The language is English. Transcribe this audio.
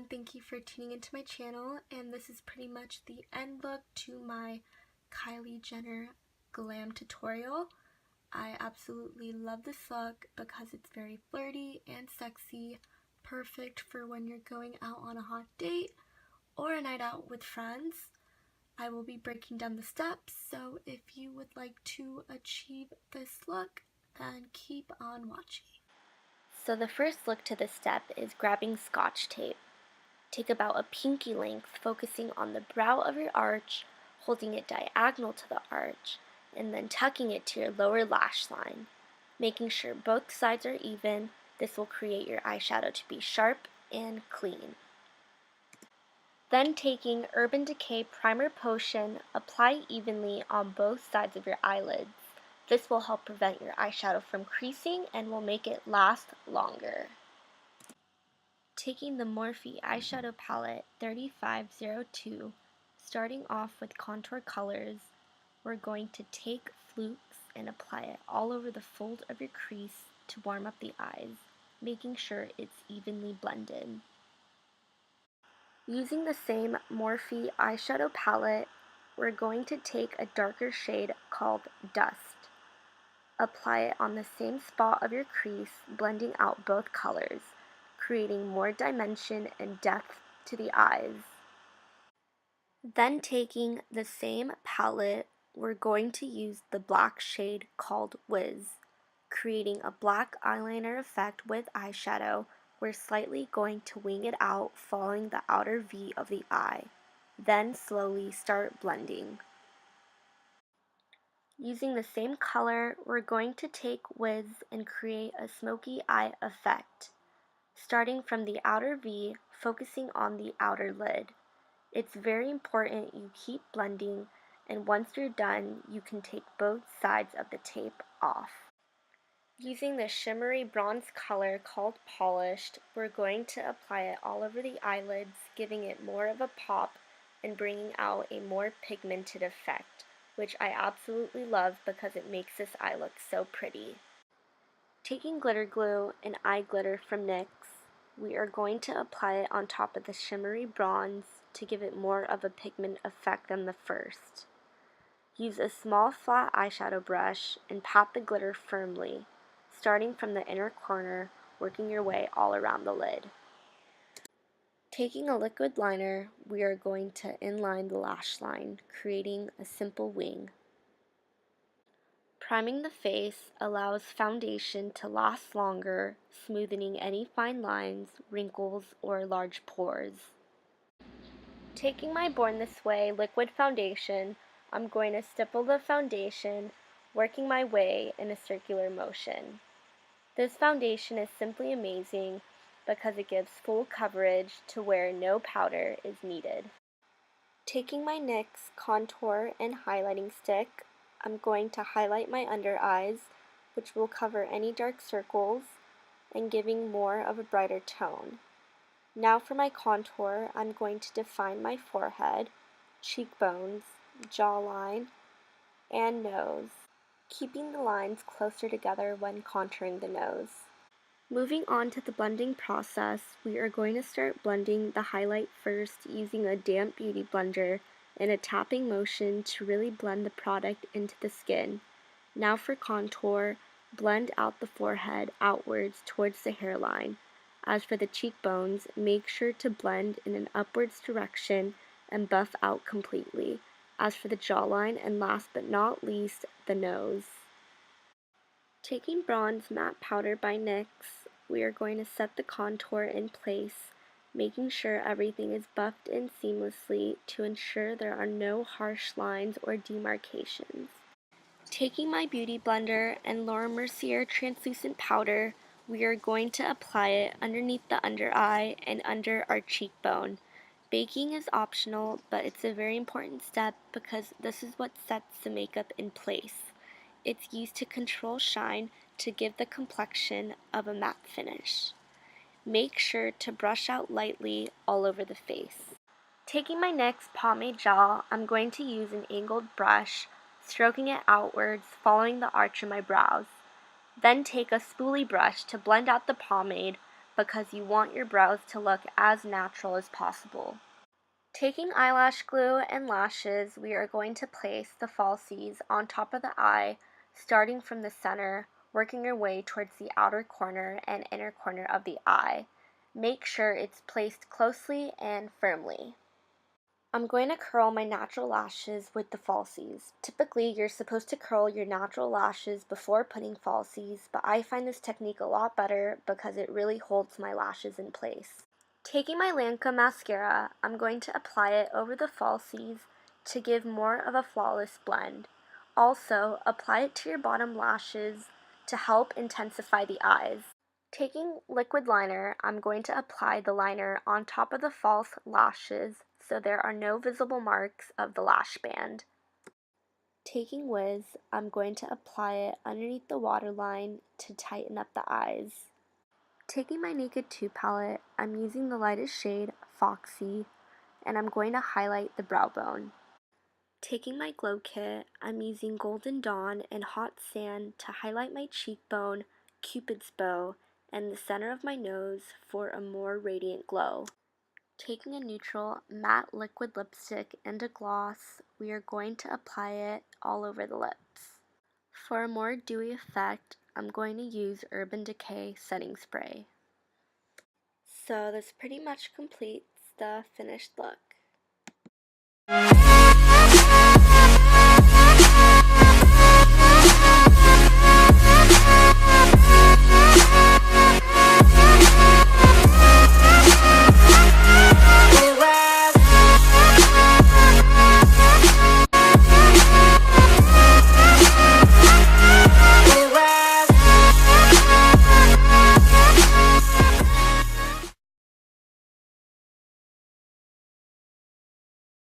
everyone, thank you for tuning into my channel, and this is pretty much the end look to my Kylie Jenner glam tutorial. I absolutely love this look because it's very flirty and sexy, perfect for when you're going out on a hot date or a night out with friends. I will be breaking down the steps, so if you would like to achieve this look, then keep on watching. So the first look to this step is grabbing Scotch tape. Take about a pinky length, focusing on the brow of your arch, holding it diagonal to the arch, and then tucking it to your lower lash line. Making sure both sides are even, this will create your eyeshadow to be sharp and clean. Then taking Urban Decay Primer Potion, apply evenly on both sides of your eyelids. This will help prevent your eyeshadow from creasing and will make it last longer. Taking the Morphe eyeshadow palette 3502, starting off with contour colors, we're going to take flukes and apply it all over the fold of your crease to warm up the eyes, making sure it's evenly blended. Using the same Morphe eyeshadow palette, we're going to take a darker shade called Dust. Apply it on the same spot of your crease, blending out both colors, creating more dimension and depth to the eyes. Then taking the same palette, we're going to use the black shade called Wiz, creating a black eyeliner effect with eyeshadow. We're slightly going to wing it out, following the outer V of the eye. Then slowly start blending. Using the same color, we're going to take Wiz and create a smoky eye effect, starting from the outer V, focusing on the outer lid. It's very important you keep blending, and once you're done, you can take both sides of the tape off. Using the shimmery bronze color called Polished, we're going to apply it all over the eyelids, giving it more of a pop and bringing out a more pigmented effect, which I absolutely love because it makes this eye look so pretty. Taking glitter glue and eye glitter from NYX, we are going to apply it on top of the shimmery bronze to give it more of a pigment effect than the first. Use a small flat eyeshadow brush and pat the glitter firmly, starting from the inner corner, working your way all around the lid. Taking a liquid liner, we are going to inline the lash line, creating a simple wing. Priming the face allows foundation to last longer, smoothing any fine lines, wrinkles, or large pores. Taking my Born This Way liquid foundation, I'm going to stipple the foundation, working my way in a circular motion. This foundation is simply amazing because it gives full coverage to where no powder is needed. Taking my NYX contour and highlighting stick, I'm going to highlight my under eyes, which will cover any dark circles and giving more of a brighter tone. Now for my contour, I'm going to define my forehead, cheekbones, jawline, and nose, keeping the lines closer together when contouring the nose. Moving on to the blending process, we are going to start blending the highlight first using a damp beauty blender and a tapping motion to really blend the product into the skin. Now for contour, blend out the forehead outwards towards the hairline. As for the cheekbones, make sure to blend in an upwards direction and buff out completely. As for the jawline, and last but not least, the nose. Taking Bronze Matte Powder by NYX, we are going to set the contour in place, making sure everything is buffed in seamlessly to ensure there are no harsh lines or demarcations. Taking my beauty blender and Laura Mercier translucent powder, we are going to apply it underneath the under eye and under our cheekbone. Baking is optional, but it's a very important step because this is what sets the makeup in place. It's used to control shine to give the complexion of a matte finish. Make sure to brush out lightly all over the face. Taking my NYX pomade gel, I'm going to use an angled brush, stroking it outwards, following the arch of my brows. Then take a spoolie brush to blend out the pomade, because you want your brows to look as natural as possible. Taking eyelash glue and lashes, we are going to place the falsies on top of the eye, starting from the center, working your way towards the outer corner and inner corner of the eye. Make sure it's placed closely and firmly. I'm going to curl my natural lashes with the falsies. Typically, you're supposed to curl your natural lashes before putting falsies, but I find this technique a lot better because it really holds my lashes in place. Taking my Lancome mascara, I'm going to apply it over the falsies to give more of a flawless blend. Also, apply it to your bottom lashes to help intensify the eyes. Taking liquid liner, I'm going to apply the liner on top of the false lashes so there are no visible marks of the lash band. Taking Wiz, I'm going to apply it underneath the waterline to tighten up the eyes. Taking my Naked 2 palette, I'm using the lightest shade, Foxy, and I'm going to highlight the brow bone. Taking my glow kit, I'm using Golden Dawn and Hot Sand to highlight my cheekbone, Cupid's bow, and the center of my nose for a more radiant glow. Taking a neutral matte liquid lipstick and a gloss, we are going to apply it all over the lips. For a more dewy effect, I'm going to use Urban Decay setting spray. So this pretty much completes the finished look.